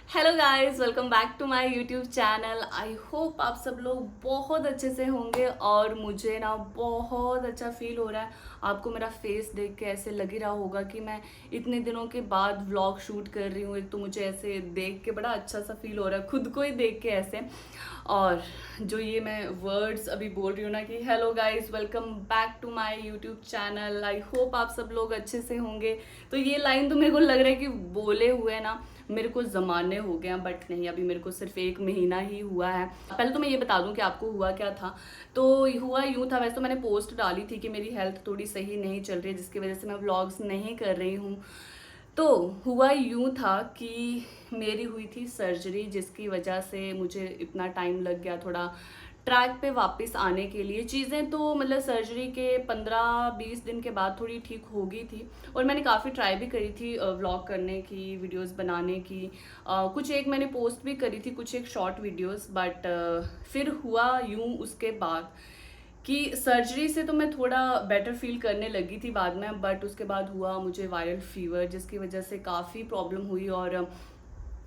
Hello guys, welcome back to my YouTube channel. I hope आप सब लोग बहुत अच्छे से होंगे और मुझे ना बहुत अच्छा फील हो रहा है। आपको मेरा फेस देख के ऐसे लग ही रहा होगा कि मैं इतने दिनों के बाद व्लॉग शूट कर रही हूँ। एक तो मुझे ऐसे देख के बड़ा अच्छा सा फील हो रहा है, खुद को ही देख के ऐसे। और जो ये मैं वर्ड्स अभी बोल रही हूँ ना कि hello guys, welcome back to my YouTube channel, I hope आप सब लोग अच्छे से होंगे। तो ये लाइन तो मेरे को लग रहा है कि बोले हुए ना मेरे को ज़माने हो गए हैं, बट नहीं, अभी मेरे को सिर्फ 1 महीना ही हुआ है। पहले तो मैं ये बता दूं कि आपको हुआ क्या था। तो हुआ यूँ था, वैसे तो मैंने पोस्ट डाली थी कि मेरी हेल्थ थोड़ी सही नहीं चल रही है, जिसकी वजह से मैं व्लॉग्स नहीं कर रही हूँ। तो हुआ यूँ था कि मेरी हुई थी सर्जरी, जिसकी वजह से मुझे इतना टाइम लग गया थोड़ा ट्रैक पे वापस आने के लिए। चीज़ें तो मतलब सर्जरी के 15-20 दिन के बाद थोड़ी ठीक हो गई थी। और मैंने काफ़ी ट्राई भी करी थी व्लॉग करने की, वीडियोस बनाने की। कुछ एक मैंने पोस्ट भी करी थी, कुछ एक शॉर्ट वीडियोस। बट फिर हुआ यूँ उसके बाद कि सर्जरी से तो मैं थोड़ा बेटर फील करने लगी थी बाद में, बट उसके बाद हुआ मुझे वायरल फीवर, जिसकी वजह से काफ़ी प्रॉब्लम हुई। और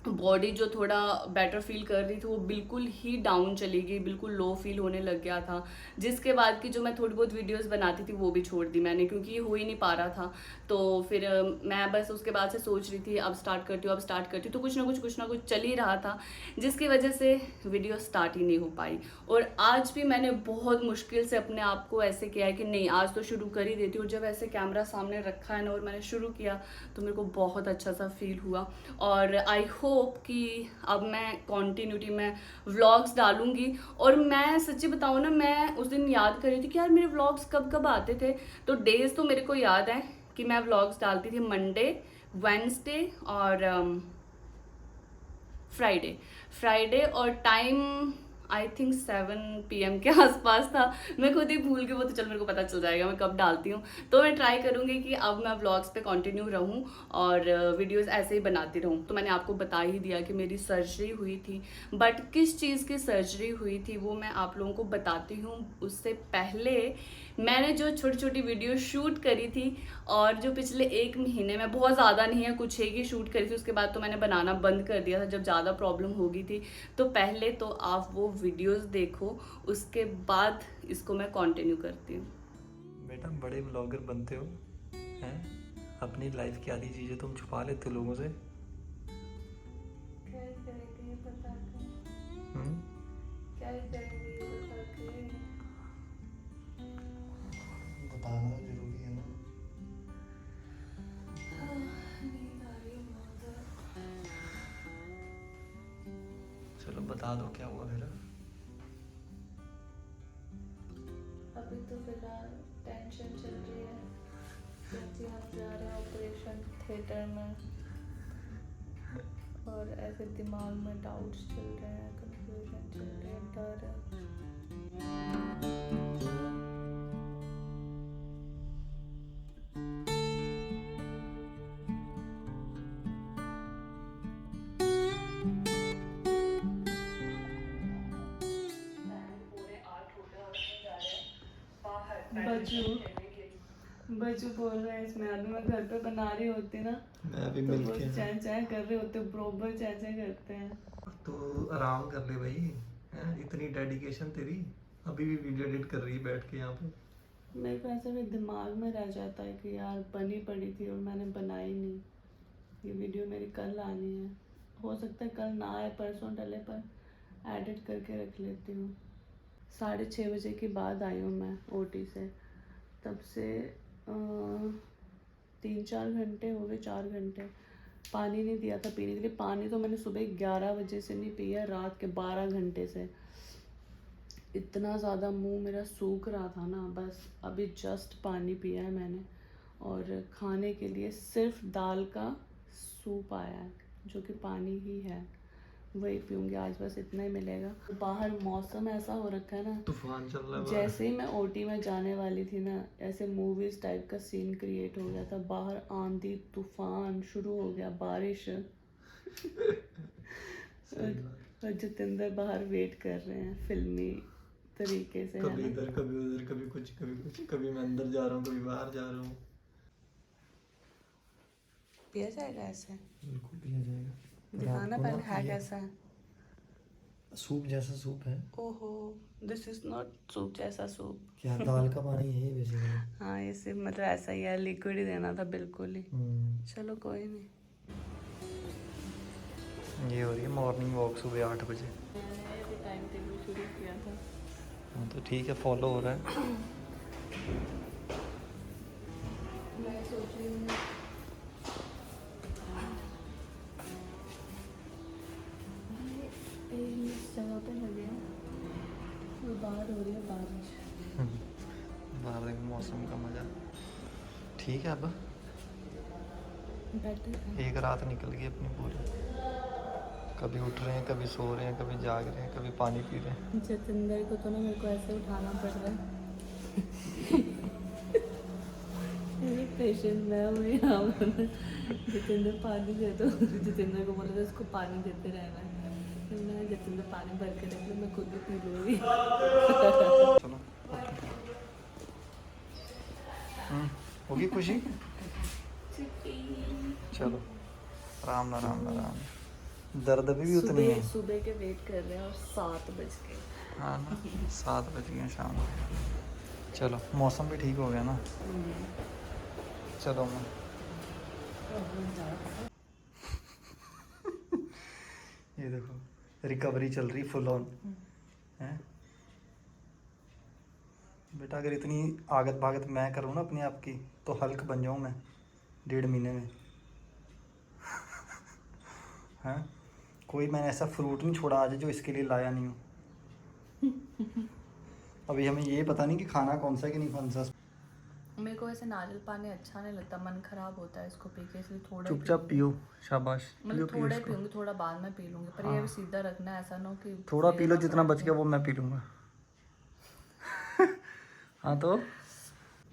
बॉडी जो थोड़ा बेटर फील कर रही थी वो बिल्कुल ही डाउन चली गई, बिल्कुल लो फील होने लग गया था। जिसके बाद की जो मैं थोड़ी बहुत वीडियोस बनाती थी वो भी छोड़ दी मैंने, क्योंकि ये हो ही नहीं पा रहा था। तो फिर मैं बस उसके बाद से सोच रही थी अब स्टार्ट करती हूँ, अब स्टार्ट करती हूँ। तो कुछ ना कुछ चल ही रहा था, जिसकी वजह से वीडियो स्टार्ट ही नहीं हो पाई। और आज भी मैंने बहुत मुश्किल से अपने आप को ऐसे किया है कि नहीं, आज तो शुरू कर ही देती हूँ। जब ऐसे कैमरा सामने रखा है ना और मैंने शुरू किया तो मेरे को बहुत अच्छा सा फील हुआ। और आई होप कि अब मैं कॉन्टिन्यूटी में व्लॉग्स डालूंगी। और मैं सच्ची बताऊँ ना, मैं उस दिन याद कर रही थी कि यार मेरे व्लॉग्स कब कब आते थे। तो डेज तो मेरे को याद है कि मैं व्लॉग्स डालती थी मंडे, वेंसडे और फ्राइडे। फ्राइडे और टाइम आई थिंक 7 PM के आसपास था। मैं खुद ही भूल गई, वो तो चल मेरे को पता चल जाएगा मैं कब डालती हूँ। तो मैं ट्राई करूँगी कि अब मैं व्लॉग्स पे कंटिन्यू रहूँ और वीडियोस ऐसे ही बनाती रहूँ। तो मैंने आपको बता ही दिया कि मेरी सर्जरी हुई थी, बट किस चीज़ की सर्जरी हुई थी वो मैं आप लोगों को बताती हूँ। उससे पहले मैंने जो छोटी छोटी वीडियो शूट करी थी, और जो पिछले 1 महीने में, बहुत ज़्यादा नहीं है, कुछ एक ही शूट करी थी, उसके बाद तो मैंने बनाना बंद कर दिया था जब ज़्यादा प्रॉब्लम हो गई थी। तो पहले तो आप वो वीडियोस देखो, उसके बाद इसको मैं कंटिन्यू करती हूँ। बेटा बड़े ब्लॉगर बनते हो हैं। अपनी लाइफ की आधी चीजें तुम छुपा लेते हो लोगों से। क्या करेंगे ये बता के? हम्म। क्या करेंगे ये बता के? बताना तो जरूरी है ना। नींद आ रही है बहुत। चलो बता दो क्या हुआ फिर। अभी तो फिलहाल टेंशन चल रही है क्योंकि हम जा रहे हैं ऑपरेशन थिएटर में। और ऐसे दिमाग में डाउट्स चल रहे हैं, कंफ्यूजन चल रही है, डर है। बच्चू बच्चू बोल रहा है इसमें, अभी मैं घर पे बना रही होती ना मैं भी तो मिल वो के चैं चैं कर रहे होते, बरोबर चैं चैं करते हैं। तो आराम कर ले भाई। हैं इतनी डेडिकेशन तेरी। अभी भी वीडियो एडिट कर रही है बैठ के यहाँ पे। मेरे को ऐसा भी दिमाग में रह जाता है कि यार बनी पड़ी थी और मैंने बनाई नहीं। ये वीडियो मेरी कल आनी है, हो सकता है कल ना आए, परसों डले, पर एडिट करके रख लेती हूँ। 6:30 बजे के बाद आई हूँ मैं ओटी से। तब से 3-4 घंटे हो गए, 4 घंटे। पानी नहीं दिया था पीने के लिए। पानी तो मैंने सुबह 11 बजे से नहीं पिया, रात के 12 घंटे से। इतना ज़्यादा मुंह मेरा सूख रहा था ना, बस अभी जस्ट पानी पिया है मैंने। और खाने के लिए सिर्फ दाल का सूप आया है, जो कि पानी ही है, वही पीऊँगी आज, बस इतना ही मिलेगा। बाहर मौसम ऐसा हो रखा है ना, तूफान चल रहा है बाहर। जैसे ही मैं ओटी में जाने वाली थी ना, ऐसे मूवीज टाइप का सीन क्रिएट हो गया था। बाहर आंधी तूफान शुरू हो गया, बारिश। सही बात। और जितेंद्र बाहर वेट कर रहे हैं फिल्मी तरीके से, है कभी ना। इधर कभी उधर, कभी कुछ कभी कुछ, कभी मैं अंदर जा रहा हूँ कभी बाहर जा रहा हूँ। पिया जाएगा ऐसे? बिल्कुल पिया जाएगा। दिखाना आपको पहले ना है ये कैसा है। सूप जैसा सूप है। ओहो, दिस इज नॉट सूप जैसा सूप। क्या दाल का पानी है ये बेसिकली। हाँ ये सिर्फ मतलब ऐसा ही है, लिक्विड ही देना था बिल्कुल ही। चलो कोई नहीं। ये हो रही है मॉर्निंग वॉक सुबह 8 बजे। मैंने अभी टाइम टेबल शुरू किया था। हाँ तो ठीक है, फॉलो हो रहा है। मैं सोच रही हूँ इस जगह पे लगे हैं, वो बाहर हो रही है बारिश। बाहर देखो मौसम का मजा। ठीक है, अब बेटर है। एक रात निकल गई अपनी पूरी। कभी उठ रहे हैं, कभी सो रहे हैं, कभी जाग रहे हैं, कभी पानी पी रहे हैं। जतिंदर को तो ना मेरे को ऐसे उठाना पड़ रहा है। मेरी पेशेंट मैं हूँ यहाँ पर। जतिंदर पानी दे दो। जतिंदर को बोला था उसको पानी देते रहना है। फिर मैंने जतिंदर पानी भर के रख लो, मैं खुद भी पी लूँगी। चलो होगी खुशी। चलो राम ना राम ना राम। दर्द भी उतनी है। सुबह के वेट कर रहे हैं और 7 बज के। हाँ ना, 7 बज गए शाम को। चलो मौसम भी ठीक हो गया ना। चलो मैं ये देखो रिकवरी चल रही फुल ऑन है बेटा। अगर इतनी आगत भागत मैं करूँ ना अपने आप की, तो हल्क बन जाऊँ मैं 1.5 महीने में। हैं, कोई मैंने ऐसा फ्रूट नहीं छोड़ा आज जो इसके लिए लाया नहीं हूँ। अभी हमें ये पता नहीं कि खाना कौन सा है कि नहीं कौन सा। मेरे को ऐसे नारियल पानी अच्छा नहीं लगता, मन खराब होता है इसको पी के, इसलिए थोड़ा चुपचाप पियो, शाबाश। मतलब थोड़ा ही पीऊंगी, थोड़ा बाद में पी लूंगी। पर ये भी सीधा रखना है, ऐसा ना हो कि थोड़ा पी लो, जितना बच गया वो मैं पी लूँगा। हाँ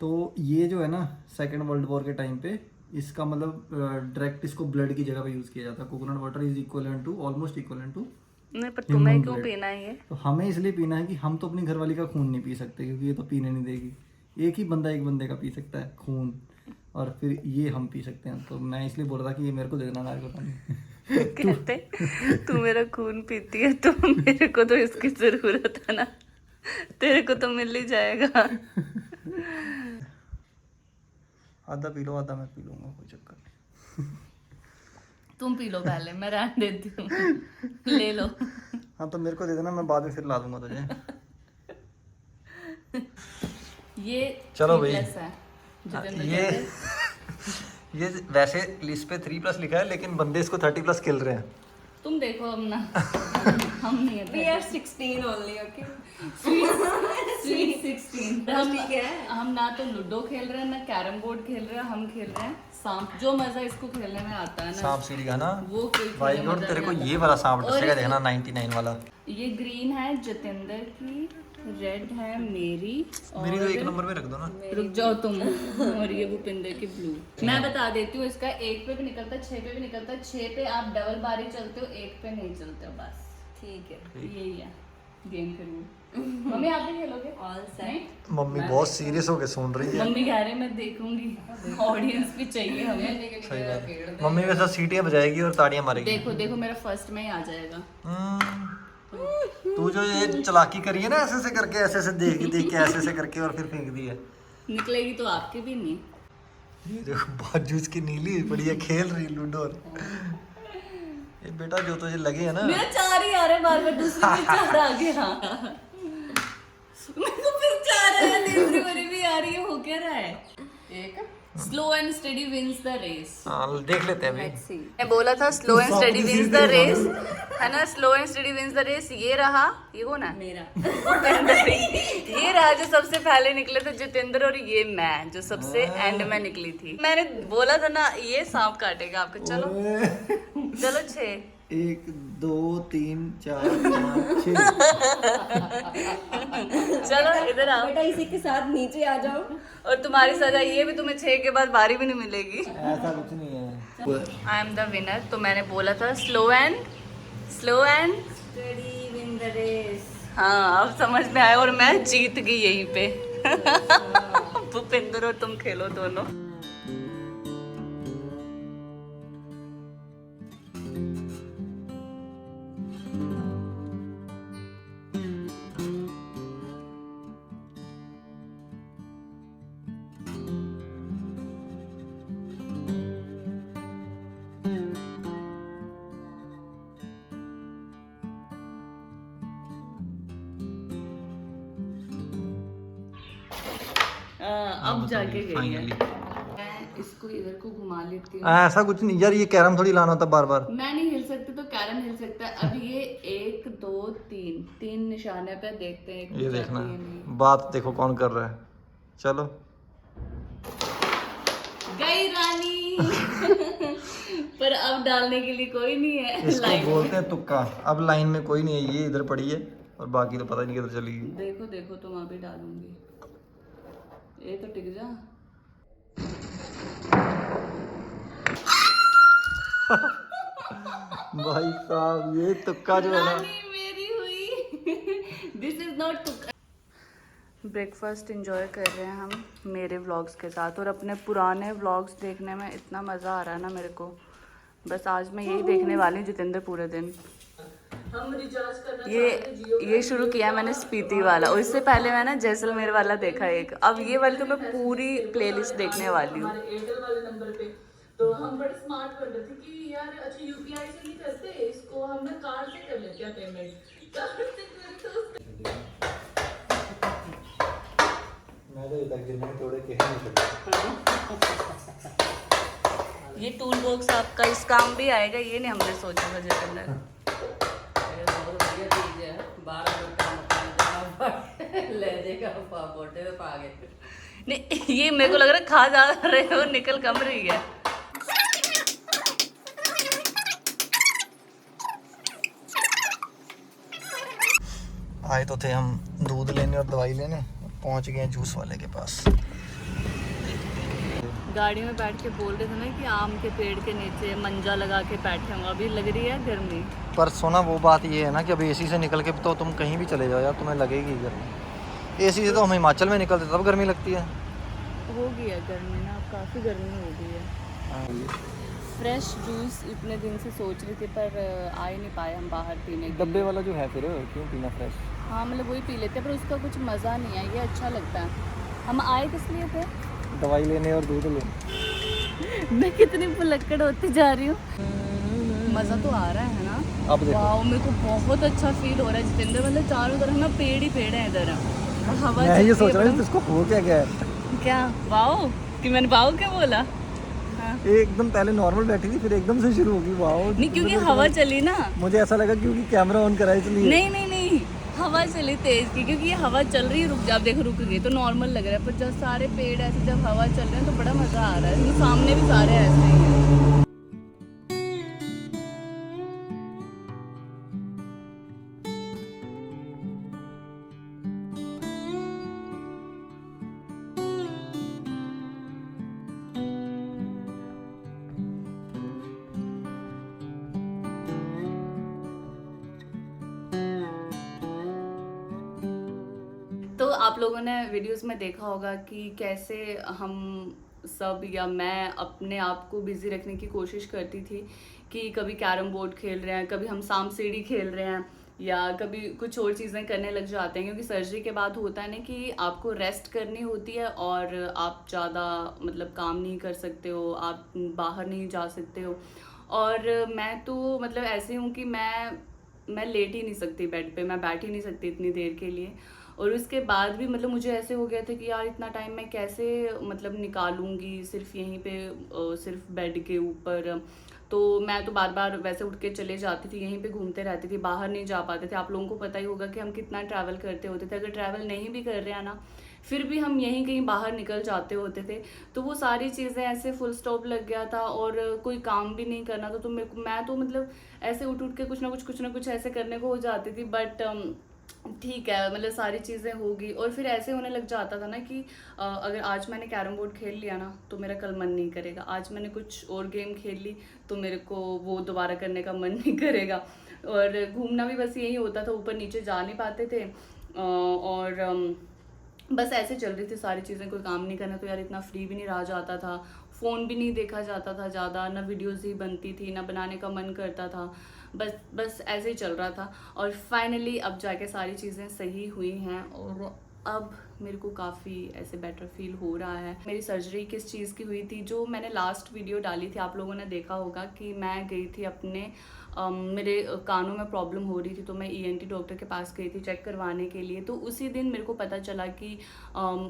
तो ये जो है ना, सेकेंड वर्ल्ड वॉर के टाइम पे इसका मतलब डायरेक्ट इसको ब्लड की जगह पे यूज़ किया जाता है। Coconut water is equivalent to, almost equivalent to. नहीं, पर तुम्हें क्यों पीना है ये? तो हमें इसलिए पीना है कि हम तो अपनी घरवाली का खून नहीं पी सकते, क्योंकि ये तो पीने नहीं देगी। एक ही बंदा एक बंदे का पी सकता है खून, और फिर ये हम पी सकते हैं। तो मैं इसलिए बोल रहा था कि ये मेरे को दे देना नारियल का पानी। कहते तू मेरा खून पीती है तो मेरे को तो इसकी जरूरत है ना, तेरे को तो मिल ही जाएगा। आधा पी लो, आधा मैं पी लूँगा, कोई चक्कर नहीं। तुम पी लो पहले, मैं रहने देती हूँ। ले लो। हाँ तो मेरे को दे देना, मैं बाद में फिर ला दूंगा तुझे। ये चलो 3+ भाई। है जितेंद्र ये कहते। ये वैसे लिस्ट पे 3+ लिखा है, लेकिन बंदे इसको 30+ खेल रहे हैं। तुम देखो अब ना। हम नहीं है। We are 16 only, okay? Sweet 16। ठीक है। हम ना तो लूडो खेल रहे हैं, ना कैरम बोर्ड खेल रहे हैं, हम खेल रहे हैं सांप। जो मजा इसको खेलने में आता है ना, सांप सीढ़ी का ना, वो कोई भाई खेलने और मजा तेरे को नहीं ये आता। वाला सांप और डसेगा, देखना 99 वाला। ये ग्रीन है जितेंद्र की, रेड है मेरी, मेरी तो और 1 नंबर में रख दो ना। रुक जाओ तुम। और ये भूपिंदर की ब्लू। मैं बता देती हूँ, इसका 1 पे भी निकलता है, 6 पे भी निकलता है। 6 पे आप डबल बारी चलते हो, 1 पे नहीं चलते हो, बस। ठीक है। यही है गेम के रूल। मम्मी आप भी खेलोगे? All set. नहीं? मम्मी बहुत सीरियस होके सुन रही है। मम्मी कह रहे मैं देखूंगी, ऑडियंस भी चाहिए हमें। सही बात। मम्मी के साथ सीटियां बजाएगी और ताड़ियां मारेगी। देखो देखो, मेरा फर्स्ट में ही आ जाएगा। तू जो ये चालाकी करी है ना, ऐसे ऐसे करके, ऐसे ऐसे देख के ऐसे ऐसे करके और फिर फेंक दी है। निकलेगी तो आपके भी नहीं। ये देखो बाजू इसकी नीली बढ़िया खेल रही लूडो। ये बेटा जो तुझे लगे है ना, मेरा 4 ही आ रहा है, बार बार दूसरे में 4 आ गया। मेरे को फिर 4 है, तीसरी बारी भी आ रही है। हो क्या रहा है? एक slow and steady wins the race. हाँ देख लेते हैं अभी। Let's see. मैं बोला था slow and steady wins the race, है ना? Slow and steady wins the race. ये रहा, ये कौन है? मेरा। ये रहा जो सबसे पहले निकले थे जितेंद्र, और ये मैं जो सबसे एंड में निकली थी। मैंने बोला था ना ये सांप काटेगा आपको। चलो चलो 6। 1 2 3 4 5 6। चलो इधर आओ। बेटा इसी के साथ नीचे आ जाओ। और तुम्हारी सजा ये भी, तुम्हें 6 के बाद बारी भी नहीं मिलेगी। ऐसा कुछ नहीं है। I am the winner. तो मैंने बोला था slow and Steady win the race. हाँ अब समझ में आया, और मैं जीत गई यहीं पे। भूपिंदर और तुम खेलो दोनों। अब जाके गई है। फाइनली मैं इसको इधर को घुमा लेती हूँ। ऐसा कुछ नहीं यार, ये कैरम थोड़ी लाना होता बार बार। मैं नहीं हिल सकती तो कैरम हिल सकता है। अब ये 1 2 3 निशाने पे देखते हैं ये जाती देखना है नहीं। बात देखो कौन कर रहा है। चलो गई रानी। पर अब डालने के लिए कोई नहीं है इसको लाइन में। बोलते हैं तुक्का। अब लाइन में कोई नहीं है, ये इधर पड़ी है और बाकी तो पता नहीं किधर चली गई। देखो देखो तुम अभी डालूंगी। ये तो टिक जा। भाई साहब ये तुक्का जो है ना, रानी मेरी हुई। दिस इज नॉट तुक्का। ब्रेकफास्ट इंजॉय कर रहे हैं हम मेरे व्लॉग्स के साथ, और अपने पुराने व्लॉग्स देखने में इतना मज़ा आ रहा है ना मेरे को। बस आज मैं यही देखने वाली हूँ जितेंद्र पूरे दिन। हम रिचार्ज करना ये शुरू किया मैंने स्पीति वाला, और इससे पहले मैंने जैसलमेर वाला देखा एक। अब ये वाली तो मैं पूरी प्लेलिस्ट देखने वाली हूँ। एयरटेल वाले नंबर पे, तो हम बड़े स्मार्ट कर रहे थे कि यार अच्छा यूपीआई से नहीं करते, इसको हम ना कार्ड से कर लेते हैं पेमेंट। कार्ड से करें तो मैं तो तक जिंदगी तोड़े के नहीं सकता। ये टूल बॉक्स आपका इस काम भी आएगा, ये नहीं हमने सोचा था जितेंद्र। बहुत बढ़िया चीज है। 12 का ले जाएगा पोटे में पा गए। नहीं ये मेरे को लग रहा है खा जा रहे हो, निकल कम रही है। आए तो थे हम दूध लेने और दवाई लेने, पहुंच गए जूस वाले के पास। गाड़ी में बैठ के बोल रहे थे ना कि आम के पेड़ के नीचे मंजा लगा के बैठे होंगे। अभी लग रही है गर्मी। पर सोना वो बात ये है ना कि अब एसी से निकल के तो तुम कहीं भी चले जाओ यार, तुम्हें लगेगी गर्मी। एसी से तो हम हिमाचल में निकलते तब गर्मी लगती है। हो गई है गर्मी ना, अब काफ़ी गर्मी हो गई है। फ्रेश जूस इतने दिन से सोच रही थी पर आ ही नहीं पाए हम बाहर पीने के। डब्बे वाला जो है फिर क्यों पीना फ्रेश। हाँ मतलब वही पी लेते हैं, पर उसका कुछ मज़ा नहीं है। ये अच्छा लगता है। हम आए किस लिए थे? दवाई लेने और दूध लेने। मैं कितनी भुलक्कड़ होती जा रही हूँ। मज़ा तो आ रहा है ना। अब देखो वाह मेरे को बहुत अच्छा फील हो रहा है जितेंद्र। मतलब चारों तरफ ना पेड़ ही पेड़ है इधर, और हवा मैं चल ये रही सोच है रहा हूँ इसको हो क्या गया है। क्या वाओ कि मैंने वाओ क्या बोला? हाँ। एकदम पहले नॉर्मल बैठी थी फिर एकदम से शुरू होगी वाओ। नहीं क्योंकि हवा चली ना। मुझे ऐसा लगा क्योंकि कैमरा ऑन करा इसलिए। नहीं नहीं नहीं हवा चली तेज की, क्योंकि ये हवा चल रही है। रुक जा, अब देखो रुक गई तो नॉर्मल लग रहा है, पर जब सारे पेड़ ऐसे जब हवा चल रहे हैं तो बड़ा मज़ा आ रहा है। सामने भी सारे ऐसे ही हैं। तो आप लोगों ने वीडियोस में देखा होगा कि कैसे हम सब या मैं अपने आप को बिजी रखने की कोशिश करती थी कि कभी कैरम बोर्ड खेल रहे हैं, कभी हम सांप सीढ़ी खेल रहे हैं, या कभी कुछ और चीज़ें करने लग जाते हैं। क्योंकि सर्जरी के बाद होता है ना कि आपको रेस्ट करनी होती है और आप ज़्यादा मतलब काम नहीं कर सकते हो, आप बाहर नहीं जा सकते हो। और मैं तो मतलब ऐसे हूँ कि मैं लेट ही नहीं सकती बेड पे, मैं बैठ ही नहीं सकती इतनी देर के लिए। और उसके बाद भी मतलब मुझे ऐसे हो गया था कि यार इतना टाइम मैं कैसे मतलब निकालूंगी सिर्फ यहीं पे सिर्फ बेड के ऊपर। तो मैं तो बार बार वैसे उठ के चले जाती थी, यहीं पे घूमते रहती थी, बाहर नहीं जा पाते थे। आप लोगों को पता ही होगा कि हम कितना ट्रैवल करते होते थे। अगर ट्रैवल नहीं भी कर रहे हैं ना, फिर भी हम यहीं कहीं बाहर निकल जाते होते थे। तो वो सारी चीज़ें ऐसे फुल स्टॉप लग गया था और कोई काम भी नहीं करना था। तो मैं तो मतलब ऐसे उठ के कुछ ना कुछ ऐसे करने को हो जाती थी। बट ठीक है मतलब सारी चीज़ें होगी। और फिर ऐसे होने लग जाता था ना कि अगर आज मैंने कैरम बोर्ड खेल लिया ना तो मेरा कल मन नहीं करेगा। आज मैंने कुछ और गेम खेल ली तो मेरे को वो दोबारा करने का मन नहीं करेगा। और घूमना भी बस यही होता था, ऊपर नीचे जा नहीं पाते थे। और बस ऐसे चल रही थी सारी चीज़ें। कोई काम नहीं करना तो यार इतना फ्री भी नहीं रहा जाता था, फ़ोन भी नहीं देखा जाता था ज़्यादा, ना वीडियोज़ ही बनती थी, ना बनाने का मन करता था। बस ऐसे ही चल रहा था। और फाइनली अब जाके सारी चीज़ें सही हुई हैं और अब मेरे को काफ़ी ऐसे बेटर फील हो रहा है। मेरी सर्जरी किस चीज़ की हुई थी, जो मैंने लास्ट वीडियो डाली थी, आप लोगों ने देखा होगा कि मैं गई थी अपने मेरे कानों में प्रॉब्लम हो रही थी, तो मैं ENT डॉक्टर के पास गई थी चेक करवाने के लिए। तो उसी दिन मेरे को पता चला कि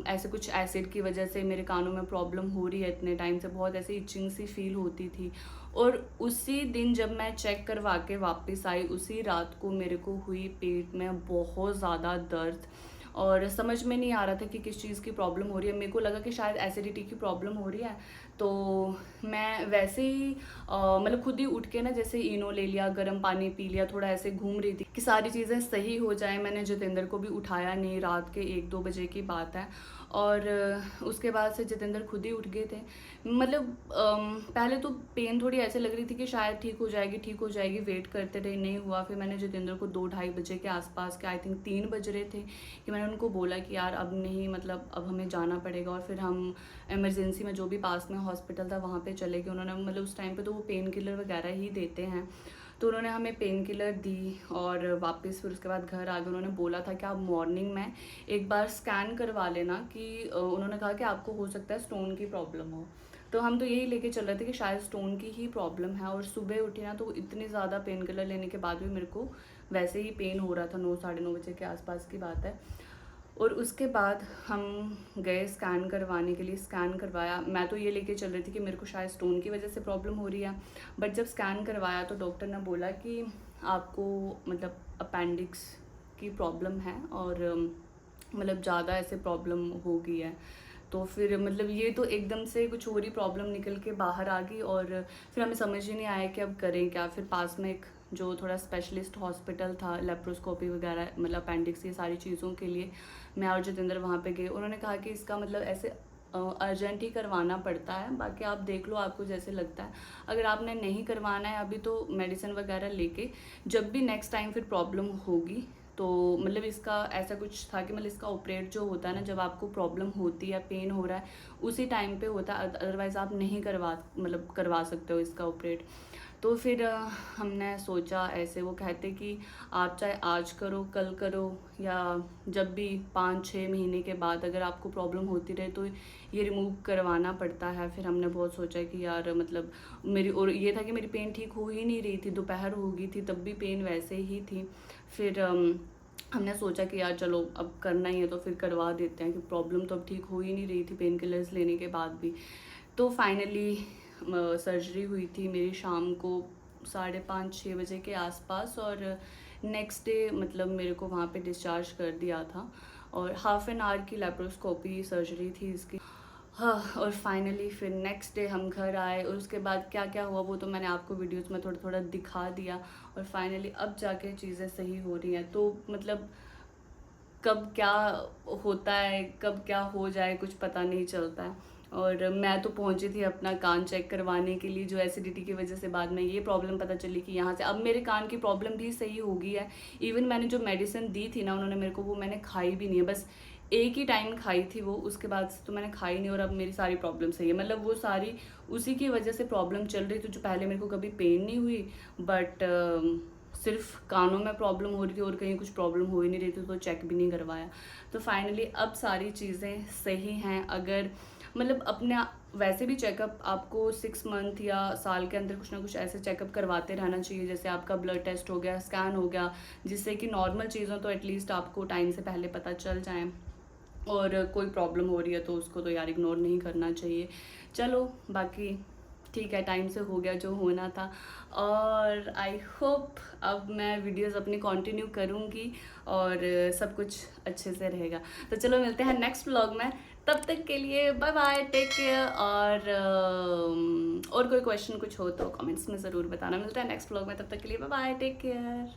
ऐसे कुछ एसिड की वजह से मेरे कानों में प्रॉब्लम हो रही है। इतने टाइम से बहुत ऐसे इचिंग सी फील होती थी, और उसी दिन जब मैं चेक करवा के वापस आई, उसी रात को मेरे को हुई पेट में बहुत ज़्यादा दर्द, और समझ में नहीं आ रहा था कि किस चीज़ की प्रॉब्लम हो रही है। मेरे को लगा कि शायद एसिडिटी की प्रॉब्लम हो रही है, तो मैं वैसे ही मतलब खुद ही उठ के ना जैसे इनो ले लिया, गर्म पानी पी लिया, थोड़ा ऐसे घूम रही थी कि सारी चीज़ें सही हो जाए। मैंने जितेंद्र को भी उठाया नहीं, रात के 1-2 बजे की बात है, और उसके बाद से जितेंद्र खुद ही उठ गए थे। मतलब पहले तो पेन थोड़ी ऐसे लग रही थी कि शायद ठीक हो जाएगी, वेट करते रहे, नहीं हुआ। फिर मैंने जितेंद्र को 2-2:30 बजे के आसपास के, आई थिंक 3 बज रहे थे, कि मैंने उनको बोला कि यार अब नहीं, मतलब अब हमें जाना पड़ेगा। और फिर हम इमरजेंसी में जो भी पास में हॉस्पिटल था वहाँ पे चले गए। उन्होंने मतलब उस टाइम पे तो वो पेन किलर वगैरह ही देते हैं, तो उन्होंने हमें पेन किलर दी और वापस फिर उसके बाद घर आ गए। उन्होंने बोला था कि आप मॉर्निंग में एक बार स्कैन करवा लेना, कि उन्होंने कहा कि आपको हो सकता है स्टोन की प्रॉब्लम हो। तो हम तो यही लेके चल रहे थे कि शायद स्टोन की ही प्रॉब्लम है। और सुबह उठी ना तो इतनी ज़्यादा पेन किलर लेने के बाद भी मेरे को वैसे ही पेन हो रहा था। 9-9:30 बजे के आसपास की बात है। और उसके बाद हम गए स्कैन करवाने के लिए, स्कैन करवाया। मैं तो ये लेके चल रही थी कि मेरे को शायद स्टोन की वजह से प्रॉब्लम हो रही है, बट जब स्कैन करवाया तो डॉक्टर ने बोला कि आपको मतलब अपेंडिक्स की प्रॉब्लम है, और मतलब ज़्यादा ऐसे प्रॉब्लम हो गई है। तो फिर मतलब ये तो एकदम से कुछ और ही प्रॉब्लम निकल के बाहर आ गई, और फिर हमें समझ ही नहीं आया कि अब करें क्या। फिर पास में एक जो थोड़ा स्पेशलिस्ट हॉस्पिटल था, लेप्रोस्कोपी वगैरह, मतलब अपेंडिक्स, ये सारी चीज़ों के लिए मैं और जितेंद्र वहाँ पे गए। उन्होंने कहा कि इसका मतलब ऐसे अर्जेंट ही करवाना पड़ता है, बाकी आप देख लो आपको जैसे लगता है। अगर आपने नहीं करवाना है अभी तो मेडिसिन वगैरह लेके, जब भी नेक्स्ट टाइम फिर प्रॉब्लम होगी तो मतलब इसका ऐसा कुछ था कि मतलब इसका ऑपरेट जो होता है ना, जब आपको प्रॉब्लम होती है, पेन हो रहा है, उसी टाइम पे होता है, अदरवाइज़ आप नहीं करवा सकते हो इसका ऑपरेट। तो फिर हमने सोचा ऐसे, वो कहते कि आप चाहे आज करो, कल करो, या जब भी 5-6 महीने के बाद अगर आपको प्रॉब्लम होती रहे तो ये रिमूव करवाना पड़ता है। फिर हमने बहुत सोचा कि यार मतलब मेरी, और ये था कि मेरी पेन ठीक हो ही नहीं रही थी, दोपहर हो गई थी तब भी पेन वैसे ही थी। फिर हमने सोचा कि यार चलो अब करना ही है तो फिर करवा देते हैं, कि प्रॉब्लम तो अब ठीक हो ही नहीं रही थी पेन किलर्स लेने के बाद भी। तो फाइनली सर्जरी हुई थी मेरी शाम को 5:30-6 बजे के आसपास, और नेक्स्ट डे मतलब मेरे को वहाँ पे डिस्चार्ज कर दिया था, और हाफ एन आवर की लेप्रोस्कोपी सर्जरी थी इसकी। हाँ, और फाइनली फिर नेक्स्ट डे हम घर आए, और उसके बाद क्या क्या हुआ वो तो मैंने आपको वीडियोस में थोड़ा थोड़ा दिखा दिया। और फाइनली अब जाके चीज़ें सही हो रही हैं। तो मतलब कब क्या होता है, कब क्या हो जाए, कुछ पता नहीं चलता है। और मैं तो पहुंची थी अपना कान चेक करवाने के लिए, जो एसिडिटी की वजह से बाद में ये प्रॉब्लम पता चली कि यहाँ से अब मेरे कान की प्रॉब्लम भी सही हो गई है। इवन मैंने जो मेडिसिन दी थी ना उन्होंने मेरे को, वो मैंने खाई भी नहीं है, बस एक ही टाइम खाई थी वो, उसके बाद से तो मैंने खाई नहीं। और अब मेरी सारी प्रॉब्लम सही है, मतलब वो सारी उसी की वजह से प्रॉब्लम चल रही थी, जो पहले मेरे को कभी पेन नहीं हुई, बट सिर्फ कानों में प्रॉब्लम हो रही थी और कहीं कुछ प्रॉब्लम हो ही नहीं रही थी, तो चेक भी नहीं करवाया। तो फाइनली अब सारी चीज़ें सही हैं। अगर मतलब अपने वैसे भी चेकअप आपको 6 मंथ या साल के अंदर कुछ ना कुछ ऐसे चेकअप करवाते रहना चाहिए, जैसे आपका ब्लड टेस्ट हो गया, स्कैन हो गया, जिससे कि नॉर्मल चीज़ों तो एटलीस्ट आपको टाइम से पहले पता चल जाए। और कोई प्रॉब्लम हो रही है तो उसको तो यार इग्नोर नहीं करना चाहिए। चलो बाकी ठीक है, टाइम से हो गया जो होना था। और आई होप अब मैं वीडियोस अपनी कंटिन्यू करूँगी और सब कुछ अच्छे से रहेगा। तो चलो मिलते हैं नेक्स्ट व्लॉग में, तब तक के लिए बाय बाय, टेक केयर। और कोई क्वेश्चन कुछ हो तो कमेंट्स में ज़रूर बताना। मिलते हैं नेक्स्ट व्लॉग में, तब तक के लिए बाय बाय, टेक केयर।